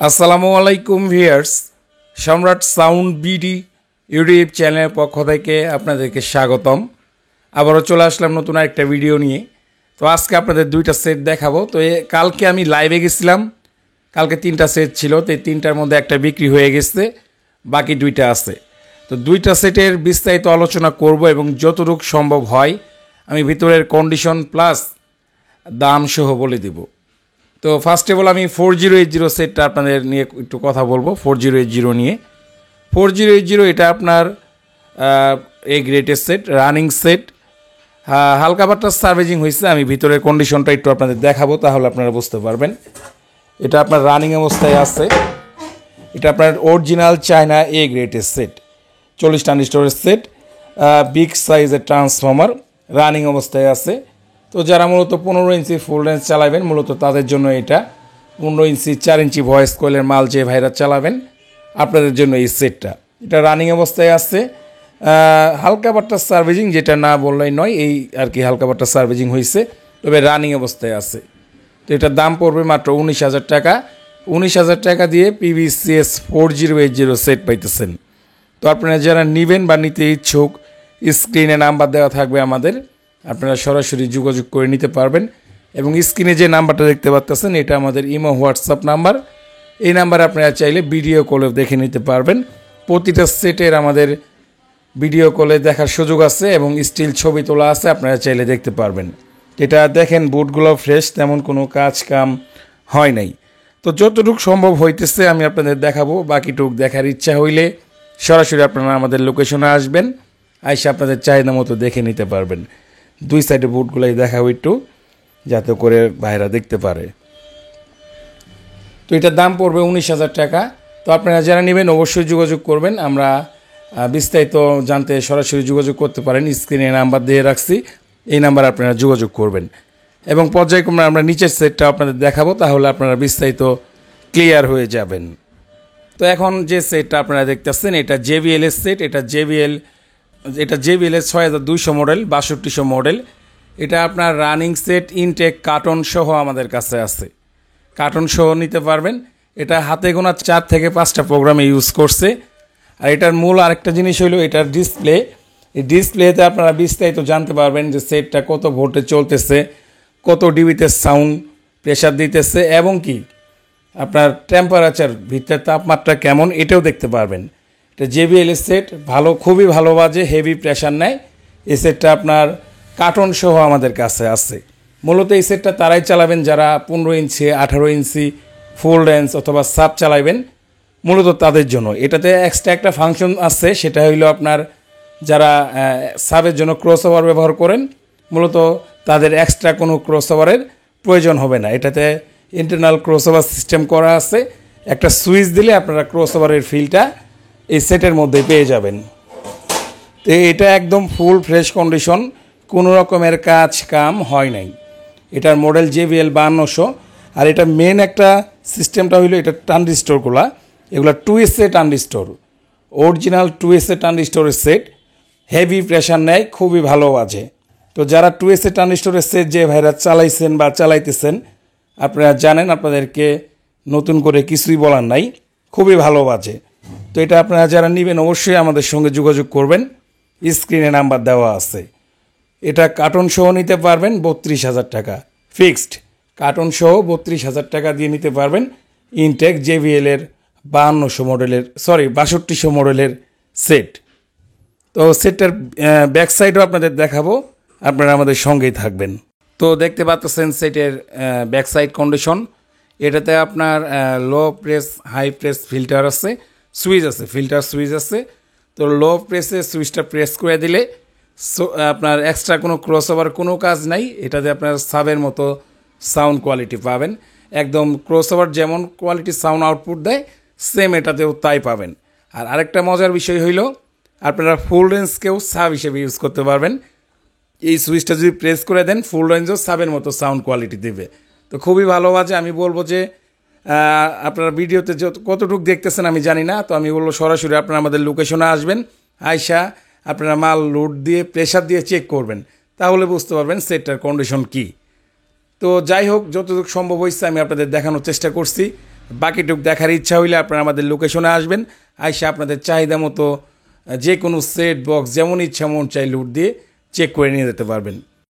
আসসালামু আলাইকুম ভিউয়ার্স, সম্রাট সাউন্ড বিডি ইউটিউব চ্যানেলের পক্ষ থেকে আপনাদেরকে স্বাগতম। আবারও চলে আসলাম নতুন একটা ভিডিও নিয়ে। তো আজকে আপনাদের দুইটা সেট দেখাবো। তো কালকে আমি লাইভে গেছিলাম, কালকে 3টা সেট ছিল, তো এই 3টার মধ্যে একটা বিক্রি হয়ে গেছে, বাকি 2টা আছে। তো 2টা সেটের বিস্তারিত আলোচনা করব এবং যতটুকু সম্ভব হয় আমি ভিতরের কন্ডিশন প্লাস দাম সহ বলে দেব। তো ফার্স্ট অফ অল আমি 4080 সেটটা আপনাদের নিয়ে একটু কথা বলবো। 4080 নিয়ে 4080 এটা আপনার এ গ্রেটের সেট, রানিং সেট, হালকা পাতলা সার্ভিসিং হয়েছে। আমি ভিতরের কন্ডিশনটা একটু আপনাদের দেখাবো, তাহলে আপনারা বুঝতে পারবেন। এটা আপনার রানিং অবস্থায় আছে। এটা আপনার অরিজিনাল চায়না এ গ্রেটের সেট, 40 ট্রানজিস্টরের সেট, বিগ সাইজের ট্রান্সফর্মার, রানিং অবস্থায় আছে। তো যারা মূলত 15 ইঞ্চি ফুল রেঞ্জ চালাবেন, মূলত তাদের জন্য এটা 15 ইঞ্চি 4 ইঞ্চি ভয়েস কয়েলের মাল যে ভাইরা চালাবেন, আপনাদের জন্য এই সেটটা। এটা রানিং অবস্থায় আছে, হালকা পাট্টা সার্ভিসিং, যেটা না বললেই নয়, এই আর কি হালকা পাট্টা সার্ভিসিং হয়েছে, তবে রানিং অবস্থায় আছে। তো এটার দাম পড়বে মাত্র 19,000 টাকা। 19,000 টাকা দিয়ে PVCS 4080 সেট পাইতেছেন। তো আপনারা যারা নেবেন বা নিতে ইচ্ছুক, স্ক্রিনে নাম্বার দেওয়া থাকবে আমাদের, আপনারা সরাসরি যোগাযোগ করে নিতে পারবেন। এবং স্ক্রিনে যে নাম্বারটা দেখতে পাচ্ছেন, এটা আমাদের ইমো হোয়াটসঅ্যাপ নাম্বার। এই নাম্বারে আপনারা চাইলে ভিডিও কলে দেখে নিতে পারবেন। প্রতিটা সেটের আমাদের ভিডিও কলে দেখার সুযোগ আছে এবং স্টিল ছবি তোলা আছে, আপনারা চাইলে দেখতে পারবেন। এটা দেখেন, বুটগুলো ফ্রেশ, তেমন কোনো কাজ কাম হয় নাই। তো যতটুকু সম্ভব হইতেছে আমি আপনাদের দেখাবো। বাকিটুক দেখার ইচ্ছা হইলে সরাসরি আপনারা আমাদের লোকেশনে আসবেন, আইসা আপনাদের চাহিদা মতো দেখে নিতে পারবেন। দুই সাইডে বুটগুলাই দেখাবো একটু, যাতে করে ভাইরা দেখতে পারে। তো এটার দাম পড়বে 19,000 টাকা। তো আপনারা যারা নেবেন অবশ্যই যোগাযোগ করবেন। আমরা বিস্তারিত জানতে সরাসরি যোগাযোগ করতে পারেন, স্ক্রিনে নাম্বার দিয়ে রাখছি, এই নাম্বার আপনারা যোগাযোগ করবেন। এবং পর্যায়ক্রমে আমরা নিচের সেটটা আপনাদের দেখাবো, তাহলে আপনারা বিস্তারিত ক্লিয়ার হয়ে যাবেন। তো এখন যে সেটটা আপনারা দেখতেছেন, এটা JBL এর সেট। এটা JBL এর 6200 মডেল, 6200 মডেল। এটা আপনার রানিং সেট, ইনটেক কার্টন সহ আমাদের কাছে আছে। কার্টন সহ নিতে পারবেন। এটা হাতে গোনা 4 থেকে 5টা প্রোগ্রামে ইউজ করছে। আর এটার মূল আরেকটা জিনিস হলো এটার ডিসপ্লে। এই ডিসপ্লেতে আপনারা বিস্তারিত জানতে পারবেন যে সেটটা কত ভোল্টে চলতেছে, কত ডিবিতে সাউন্ড প্রেশার দিতেছে, এবং কি আপনার টেম্পারেচার, ভিতরের তাপমাত্রা কেমন, এটাও দেখতে পারবেন। এটা JBL এর সেট, ভালো, খুবই ভালো বাজে, হেভি প্রেশার নেয়। এই সেটটা আপনার কার্টন সহ আমাদের কাছে আছে। মূলত এই সেটটা তারাই চালাবেন যারা 15 ইঞ্চি 18 ইঞ্চি ফুল রেঞ্জ অথবা সাব চালাবেন, মূলত তাদের জন্য। এটাতে এক্সট্রা একটা ফাংশন আছে, সেটা হইলো আপনার যারা সাবের জন্য ক্রস ওভার ব্যবহার করেন, মূলত তাদের এক্সট্রা কোনো ক্রস ওভারের প্রয়োজন হবে না। এটাতে ইন্টারনাল ক্রস ওভার সিস্টেম করা আছে। একটা সুইচ দিলে আপনারা ক্রস ওভারের ফিলটা এই সেটের মধ্যে পেয়ে যাবেন। তো এটা একদম ফুল ফ্রেশ কন্ডিশন, কোনো রকমের কাজ কাম হয় নাই। এটার মডেল JBL 5200। আর এটা মেন একটা সিস্টেমটা হইলো, এটা ট্রানজিস্টরগুলা, এগুলো 2SA ট্রানজিস্টর, অরিজিনাল 2SA ট্রানজিস্টরের সেট, হেভি প্রেশার নেয়, খুবই ভালো বাজে। তো যারা 2SA ট্রানজিস্টরের সেট যে ভাইরা চালাইছেন বা চালাইতেছেন, আপনারা জানেন, আপনাদেরকে নতুন করে কিছুই বলার নাই, খুবই ভালো বাজে। তো এটা আপনারা যারা নেবেন অবশ্যই আমাদের সঙ্গে যোগাযোগ করবেন, স্ক্রিনে নাম্বার দেওয়া আছে। এটা কার্টন সহ নিতে পারবেন 32,000 টাকা ফিক্সড। কার্টন সহ 32,000 টাকা দিয়ে নিতে পারবেন ইনটেক JBL এর 6200 মডেলের সেট। তো সেটটার ব্যাক সাইডও আপনাদের দেখাবো, আপনারা আমাদের সঙ্গেই থাকবেন। তো দেখতে পাচ্ছেন সেটের ব্যাক সাইড কন্ডিশন। এটাতে আপনার লো প্রেস, হাই প্রেস ফিল্টার আছে, সুইচ আছে, ফিল্টার সুইচ আছে। তো লো প্রেসে সুইচটা প্রেস করে দিলে আপনার এক্সট্রা কোনো ক্রস ওভার কোনো কাজ নাই। এটাতে আপনার সাবের মতো সাউন্ড কোয়ালিটি পাবেন, একদম ক্রস ওভার যেমন কোয়ালিটি সাউন্ড আউটপুট দেয়, সেম এটাতেও তাই পাবেন। আর আরেকটা মজার বিষয় হইল, আপনারা ফুল রেঞ্জকেও সাব হিসেবে ইউজ করতে পারবেন। এই সুইচটা যদি প্রেস করে দেন, ফুল রেঞ্জও সাবের মতো সাউন্ড কোয়ালিটি দেবে। তো খুবই ভালো বাজে। আমি বলবো যে আপনারা ভিডিওতে কতটুকু দেখতেছেন আমি জানি না, তো আমি বলবো সরাসরি আপনারা আমাদের লোকেশনে আসবেন, আয়সা আপনারা মাল লোড দিয়ে প্রেশার দিয়ে চেক করবেন, তাহলে বুঝতে পারবেন সেটটার কন্ডিশন কী। তো যাই হোক, যতটুকু সম্ভব হয়েছে আমি আপনাদের দেখানোর চেষ্টা করছি। বাকিটুক দেখার ইচ্ছা হইলে আপনারা আমাদের লোকেশনে আসবেন, আইসা আপনাদের চাহিদা মতো যে কোনো সেট বক্স যেমন ইচ্ছা মন চাই লুট দিয়ে চেক করে নিয়ে যেতে পারবেন।